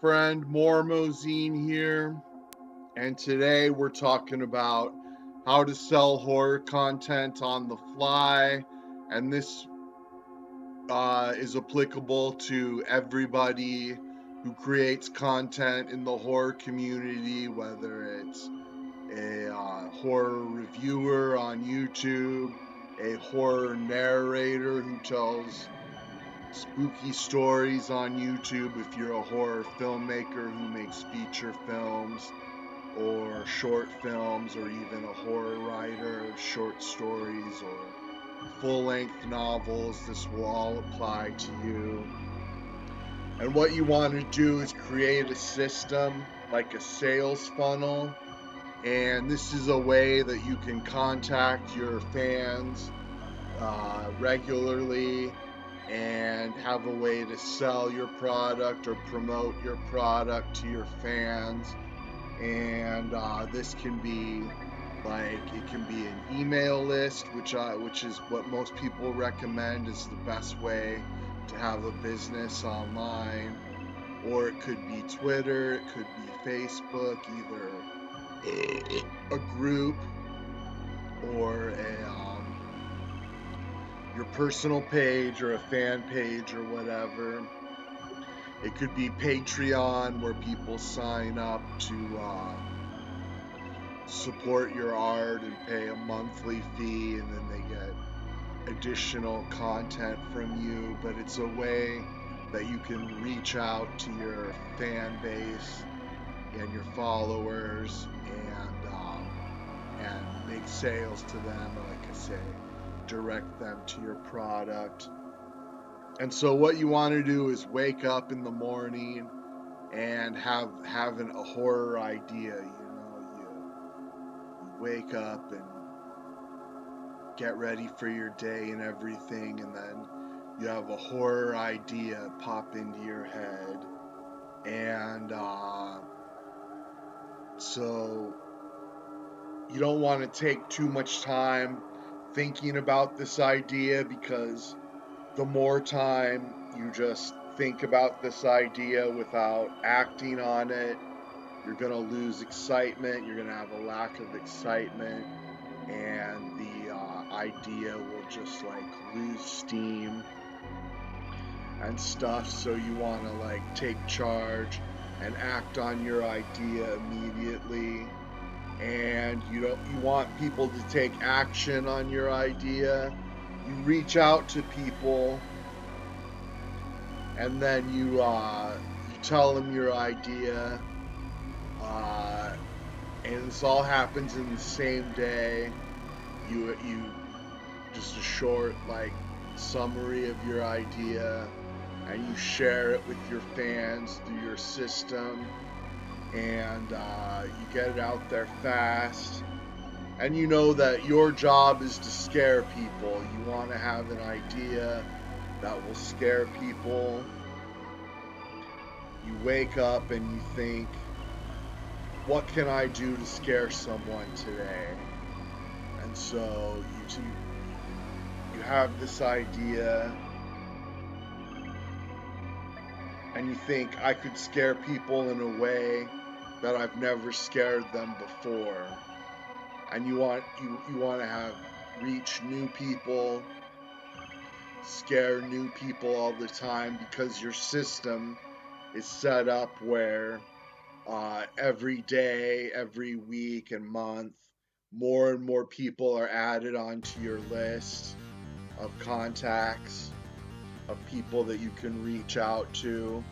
friend Mormozine here, and today we're talking about how to sell horror content on the fly, and this is applicable to everybody who creates content in the horror community, whether it's a horror reviewer on YouTube, a horror narrator who tells spooky stories on YouTube, if you're a horror filmmaker who makes feature films or short films, or even a horror writer of short stories or full-length novels, this will all apply to you. And what you want to do is create a system like a sales funnel, and this is a way that you can contact your fans regularly and have a way to sell your product or promote your product to your fans. And this can be it can be an email list, which is what most people recommend is the best way to have a business online. Or it could be Twitter, it could be Facebook, either a group or your personal page or a fan page or whatever. It could be Patreon, where people sign up to support your art and pay a monthly fee, and then they get additional content from you. But it's a way that you can reach out to your fan base and your followers and make sales to them, like I say, direct them to your product. And so what you want to do is wake up in the morning and having a horror idea. You wake up and get ready for your day and everything, and then you have a horror idea pop into your head. And so you don't want to take too much time thinking about this idea, because the more time you just think about this idea without acting on it, you're going to lose excitement. You're going to have a lack of excitement, and the idea will just lose steam and stuff. So you want to take charge and act on your idea immediately. And you want people to take action on your idea. You reach out to people, and then you tell them your idea, and this all happens in the same day. You just a short summary of your idea, and you share it with your fans through your system, and you get it out there fast. And you know that your job is to scare people. You want to have an idea that will scare people. You wake up and you think, what can I do to scare someone today? And so you have this idea, and you think, I could scare people in a way that I've never scared them before. And you want to reach new people, scare new people all the time, because your system is set up where every day, every week and month, more and more people are added onto your list of contacts, of people that you can reach out to.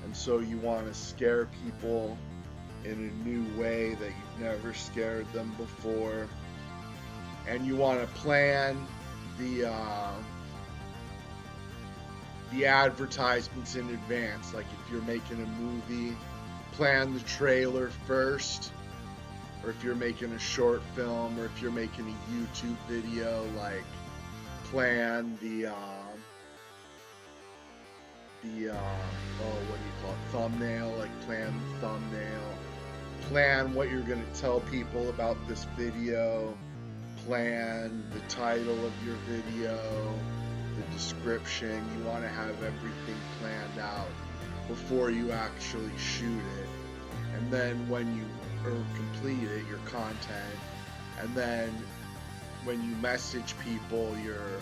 And so you want to scare people in a new way that you've never scared them before. And you want to plan the advertisements in advance. Like if you're making a movie, plan the trailer first. Or if you're making a short film, or if you're making a YouTube video, plan the thumbnail, plan the thumbnail, plan what you're going to tell people about this video, plan the title of your video, the description. You want to have everything planned out before you actually shoot it. And then when you complete it, your content, and then when you message people your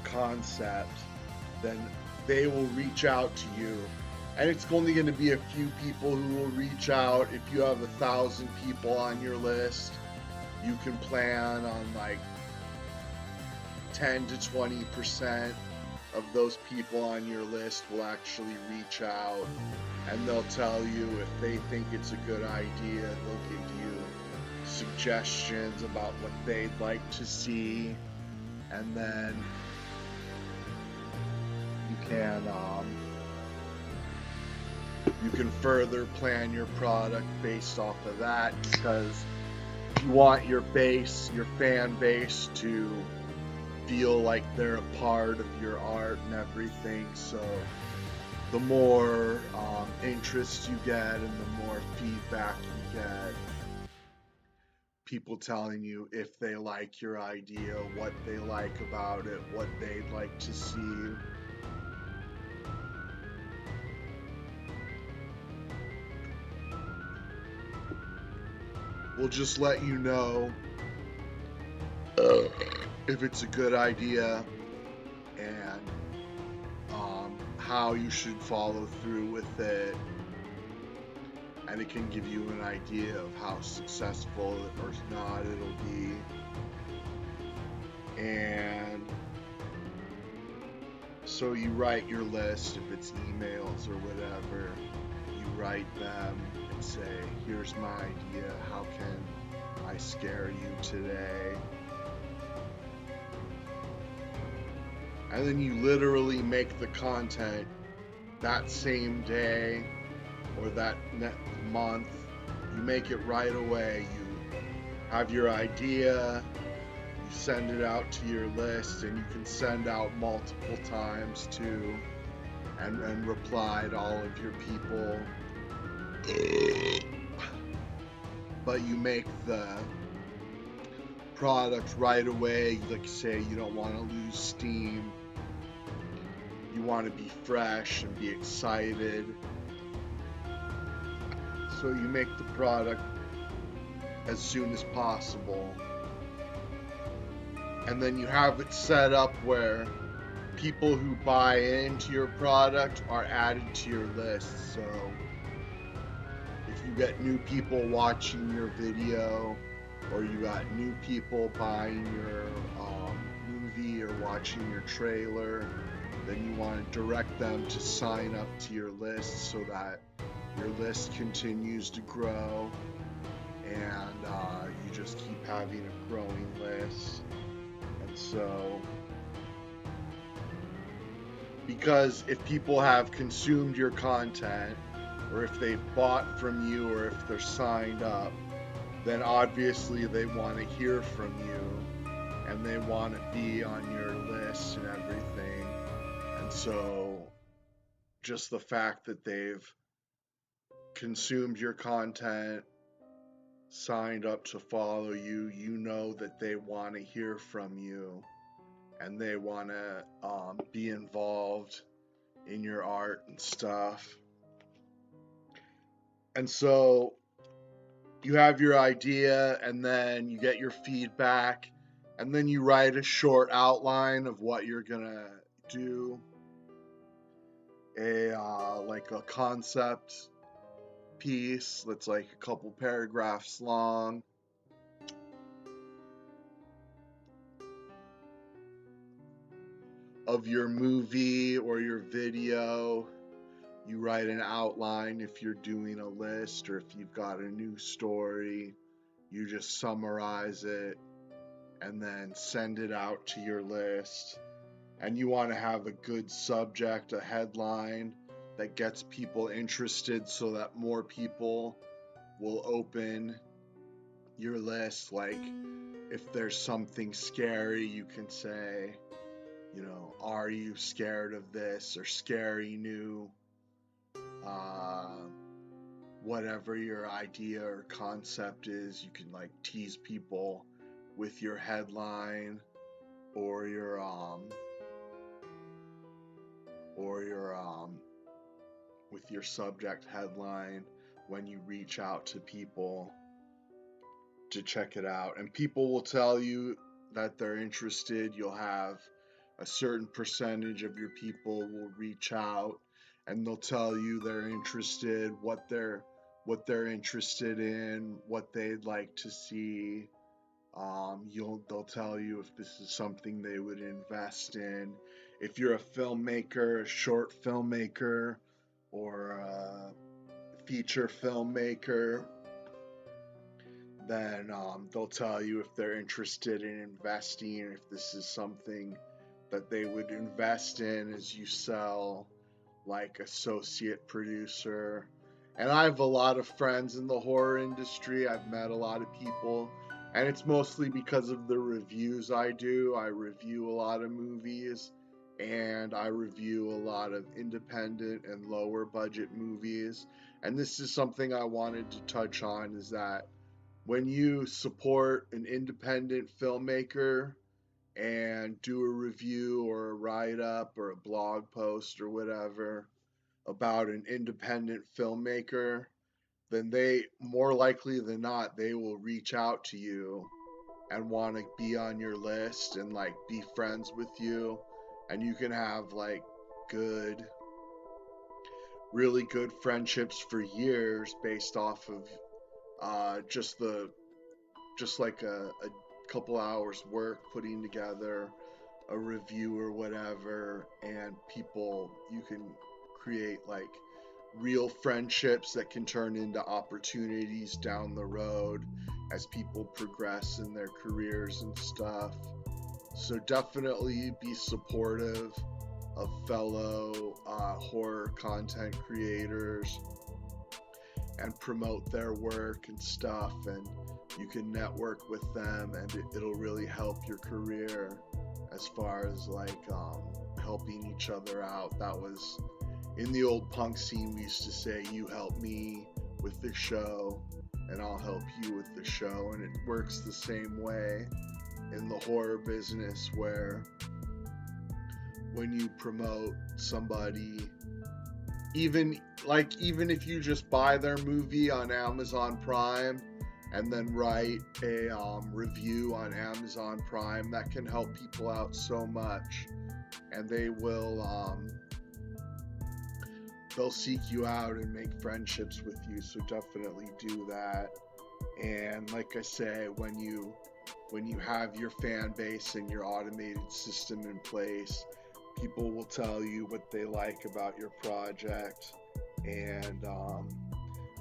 concept, then they will reach out to you. And it's only going to be a few people who will reach out. If you have 1,000 people on your list, you can plan on like 10 to 20% of those people on your list will actually reach out, and they'll tell you if they think it's a good idea. They'll give you suggestions about what they'd like to see, and then you can further plan your product based off of that, because you want your fan base to feel like they're a part of your art and everything. So the more interest you get and the more feedback you get, people telling you if they like your idea, what they like about it, what they'd like to see. We'll just let you know if it's a good idea and how you should follow through with it, and it can give you an idea of how successful or not it'll be. And so you write your list. If it's emails or whatever, you write them and say, here's my idea, how can I scare you today? And then you literally make the content that same day or that month. You make it right away. You have your idea, you send it out to your list, and you can send out multiple times too, and reply to all of your people. But you make the product right away. Like say, you don't want to lose steam. You want to be fresh and be excited. So you make the product as soon as possible. And then you have it set up where people who buy into your product are added to your list. So if you get new people watching your video, or you got new people buying your movie or watching your trailer, then you want to direct them to sign up to your list so that your list continues to grow, and you just keep having a growing list. And so, because if people have consumed your content, or if they've bought from you, or if they're signed up, then obviously they want to hear from you, and they want to be on your list and everything. And so just the fact that they've consumed your content, signed up to follow you, you know that they want to hear from you, and they want to be involved in your art and stuff. And so you have your idea, and then you get your feedback, and then you write a short outline of what you're gonna do, like a concept piece that's like a couple paragraphs long. Of your movie or your video. You write an outline if you're doing a list, or if you've got a new story, you just summarize it and then send it out to your list. And you want to have a good subject, a headline that gets people interested so that more people will open your list. Like if there's something scary, you can say, you know, are you scared of this, or scary new, whatever your idea or concept is. You can like tease people with your headline or or your with your subject headline when you reach out to people to check it out. And people will tell you that they're interested. You'll have a certain percentage of your people will reach out and they'll tell you they're interested, what they're interested in, what they'd like to see. They'll tell you if this is something they would invest in. If you're a filmmaker, a short filmmaker, or a feature filmmaker, then they'll tell you if they're interested in investing, if this is something that they would invest in as you sell, like associate producer. And I have a lot of friends in the horror industry. I've met a lot of people, and it's mostly because of the reviews I do. I review a lot of movies, and I review a lot of independent and lower budget movies. And this is something I wanted to touch on, is that when you support an independent filmmaker and do a review or a write-up or a blog post or whatever about an independent filmmaker, then they, more likely than not, they will reach out to you and want to be on your list and like be friends with you, and you can have like good, really good friendships for years based off of just like a couple hours work putting together a review or whatever. And people, you can create like real friendships that can turn into opportunities down the road as people progress in their careers and stuff. So definitely be supportive of fellow horror content creators and promote their work and stuff, and you can network with them, and it'll really help your career as far as like helping each other out. That was in the old punk scene, we used to say, you help me with the show and I'll help you with the show. And it works the same way in the horror business, where when you promote somebody, even if you just buy their movie on Amazon Prime and then write a review on Amazon Prime, that can help people out so much, and they'll seek you out and make friendships with you. So definitely do that. And like I say, when you have your fan base and your automated system in place, people will tell you what they like about your project. And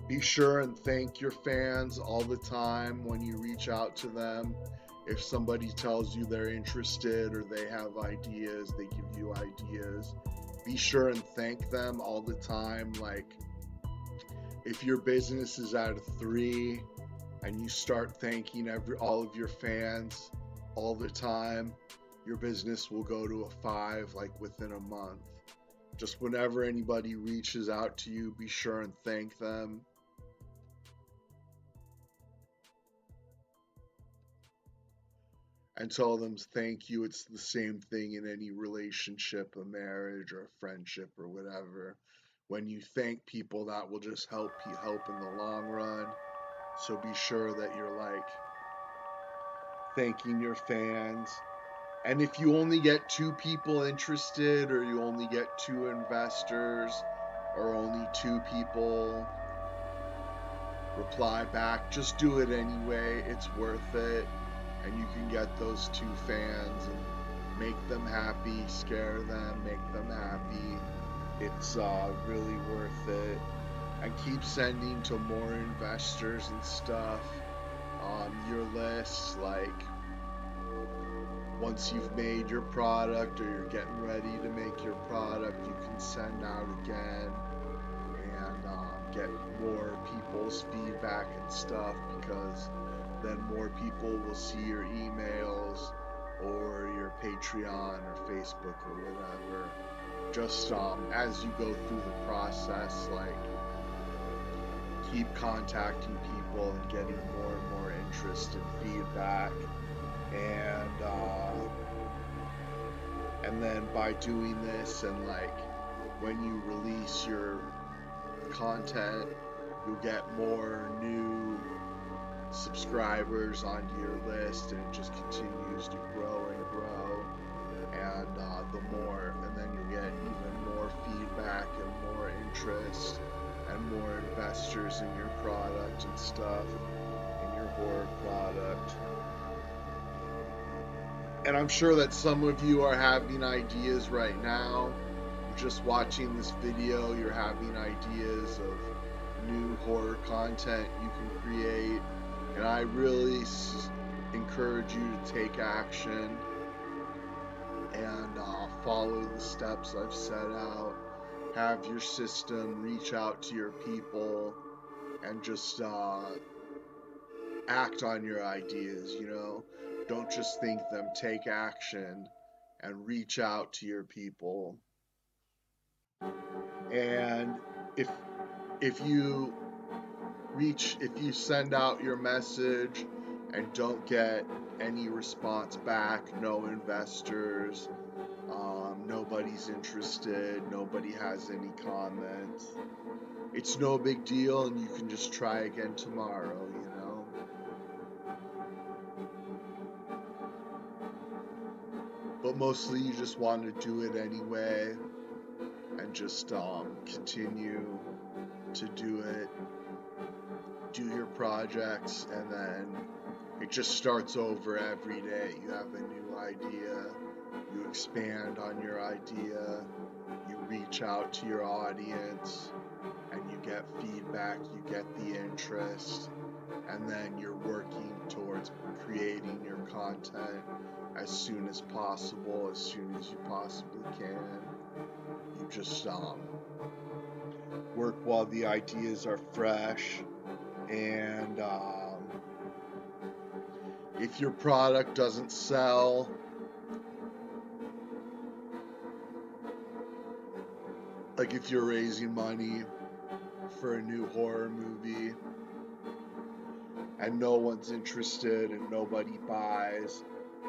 be sure and thank your fans all the time when you reach out to them. If somebody tells you they're interested or they have ideas, they give you ideas, be sure and thank them all the time. Like, if your business is at a 3 and you start thanking all of your fans all the time, your business will go to a 5 like within a month. Just whenever anybody reaches out to you, be sure and thank them. And tell them thank you. It's the same thing in any relationship, a marriage or a friendship or whatever. When you thank people, that will just help in the long run. So be sure that you're like thanking your fans. And if you only get 2 people interested, or you only get 2 investors, or only 2 people reply back, just do it anyway. It's worth it. And you can get those 2 fans and make them happy, scare them, make them happy. It's really worth it. And keep sending to more investors and stuff your lists. Like, once you've made your product or you're getting ready to make your product, you can send out again and get more people's feedback and stuff, because then more people will see your emails or your Patreon or Facebook or whatever. Just as you go through the process, like, keep contacting people and getting more and more interest and feedback. And then by doing this and like when you release your content, you'll get more new subscribers onto your list, and it just continues to grow and grow. And then you'll get even more feedback and more interest and more investors in your product and stuff, in your horror product. And I'm sure that some of you are having ideas right now. Just watching this video, you're having ideas of new horror content you can create. And I really encourage you to take action and follow the steps I've set out. Have your system, reach out to your people, and just act on your ideas, you know? Don't just think them, take action and reach out to your people. And if if you if you send out your message and don't get any response back, no investors, nobody's interested, nobody has any comments, it's no big deal, and you can just try again tomorrow, you know? But mostly you just want to do it anyway and just continue to do it, do your projects, and then it just starts over every day. You have a new idea, you expand on your idea, you reach out to your audience, and you get feedback, you get the interest, and then you're working towards creating your content as soon as possible, as soon as you possibly can. You just work while the ideas are fresh, and if your product doesn't sell, like if you're raising money for a new horror movie and no one's interested and nobody buys,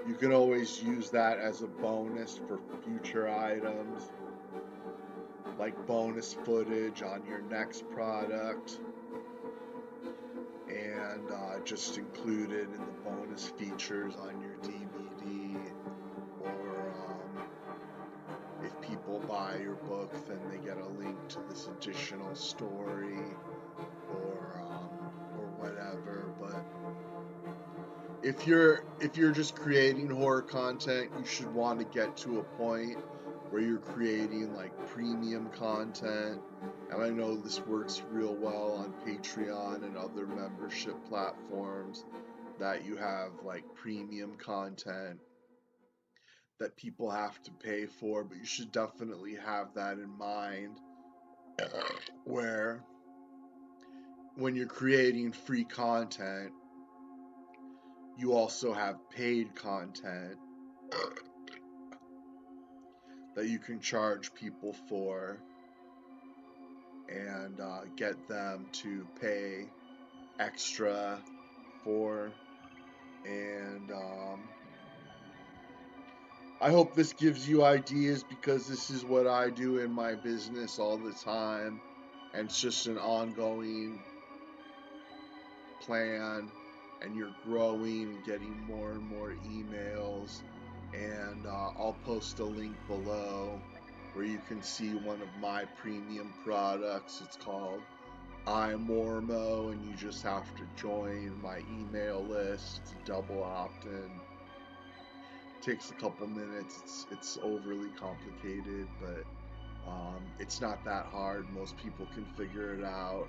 you can always use that as a bonus for future items, like bonus footage on your next product, and just included in the bonus features on your DVD. Or if people buy your book, then they get a link to this additional story, or whatever. But if you're just creating horror content, you should want to get to a point where you're creating like premium content. And I know this works real well on Patreon and other membership platforms, that you have like premium content that people have to pay for, but you should definitely have that in mind, where when you're creating free content, you also have paid content that you can charge people for, and get them to pay extra for. And I hope this gives you ideas, because this is what I do in my business all the time, and it's just an ongoing plan, and you're growing and getting more and more emails. And I'll post a link below where you can see one of my premium products. It's called iMormo, and you just have to join my email list. It's a double opt-in. Takes a couple minutes. It's overly complicated, but it's not that hard. Most people can figure it out.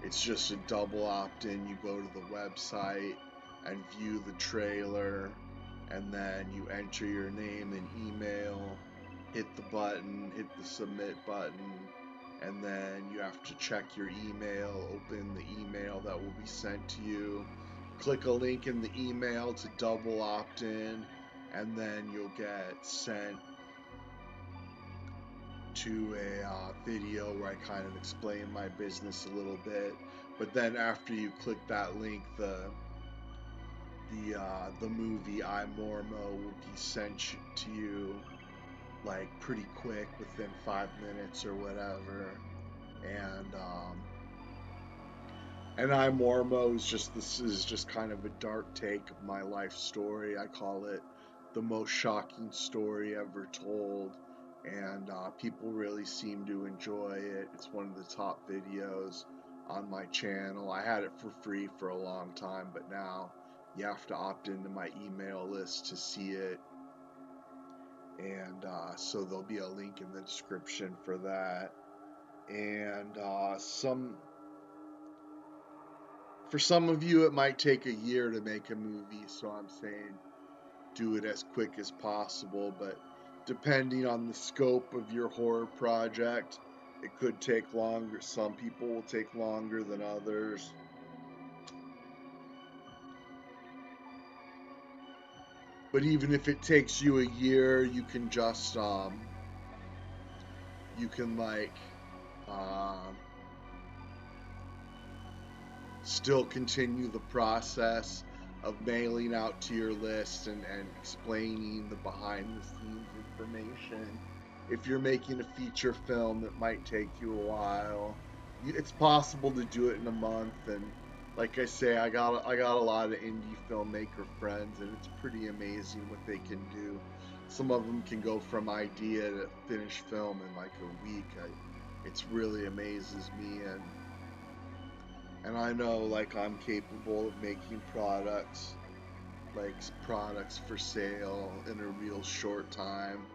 It's just a double opt-in. You go to the website and view the trailer, and then you enter your name and email, hit the button, hit the submit button, and then you have to check your email, open the email that will be sent to you, click a link in the email to double opt-in, and then you'll get sent to a video where I kind of explain my business a little bit. But then after you click that link, the movie iMormo will be sent to you like pretty quick within 5 minutes or whatever. And I'm Ormo is just this is just kind of a dark take of my life story. I call it the most shocking story ever told, and people really seem to enjoy it. It's one of the top videos on my channel. I had it for free for a long time, but now you have to opt into my email list to see it. And so there'll be a link in the description for that. And for some of you, it might take a year to make a movie, so I'm saying do it as quick as possible. But depending on the scope of your horror project, it could take longer. Some people will take longer than others. But even if it takes you a year, you can just you can still continue the process of mailing out to your list and explaining the behind the scenes information. If you're making a feature film, it might take you a while. It's possible to do it in a month, and like I say, I got a lot of indie filmmaker friends, and it's pretty amazing what they can do. Some of them can go from idea to finished film in like a week. It's really amazes me, and I know like I'm capable of making products for sale in a real short time.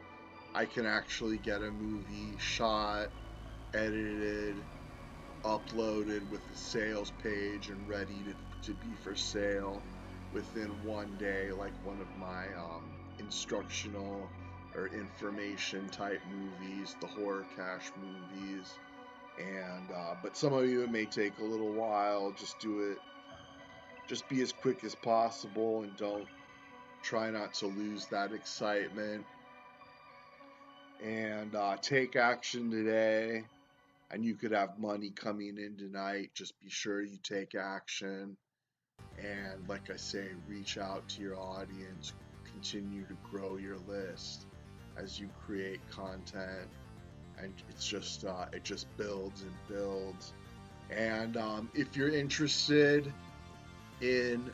I can actually get a movie shot, edited, uploaded with a sales page and ready to be for sale within one day, like one of my instructional or information type movies, the horror cash movies. And but some of you, it may take a little while. Just do it, just be as quick as possible, and don't try not to lose that excitement. And take action today, and you could have money coming in tonight. Just be sure you take action, and like I say, reach out to your audience, continue to grow your list as you create content, and it just builds and builds. And if you're interested in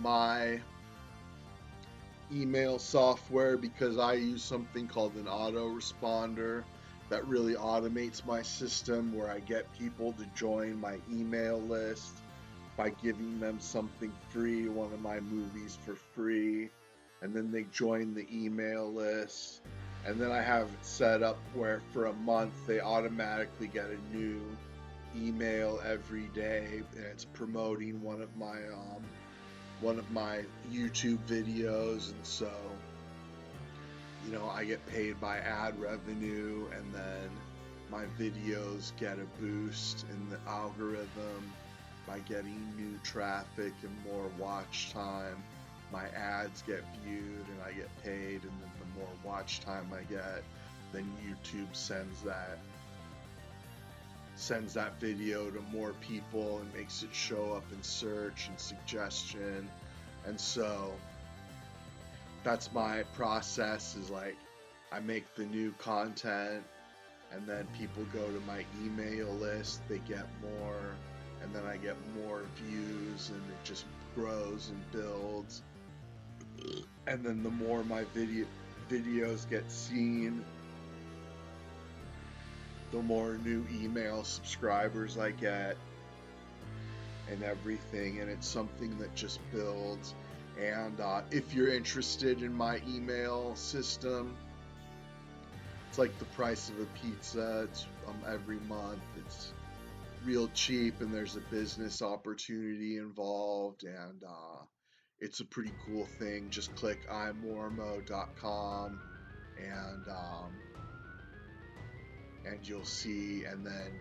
my email software, because I use something called an autoresponder that really automates my system, where I get people to join my email list by giving them something free, one of my movies for free, and then they join the email list. And then I have it set up where for a month they automatically get a new email every day, and it's promoting one of my YouTube videos. And so, I get paid by ad revenue, and then my videos get a boost in the algorithm by getting new traffic and more watch time. My ads get viewed and I get paid, and then the more watch time I get, then YouTube sends that video to more people and makes it show up in search and suggestion. And so that's my process, is like I make the new content, and then people go to my email list, they get more, and then I get more views, and it just grows and builds. And then the more my videos get seen, the more new email subscribers I get and everything. And it's something that just builds. And if you're interested in my email system, it's like the price of a pizza. It's every month. It's real cheap, and there's a business opportunity involved, and it's a pretty cool thing. Just click imormo.com, and you'll see, and then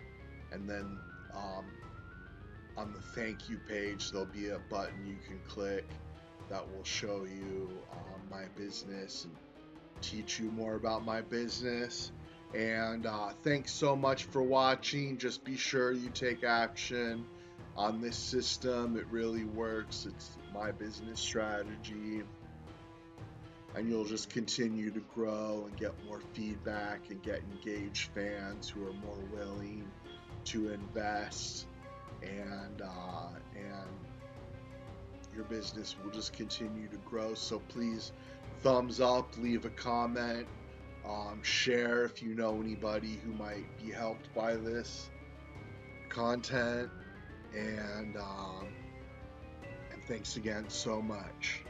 on the thank you page there'll be a button you can click that will show you my business and teach you more about my business. And thanks so much for watching. Just be sure you take action on this system. It really works. It's my business strategy. and you'll just continue to grow and get more feedback and get engaged fans who are more willing to invest, and your business will just continue to grow. So please thumbs up, leave a comment, share if you know anybody who might be helped by this content, and thanks again so much.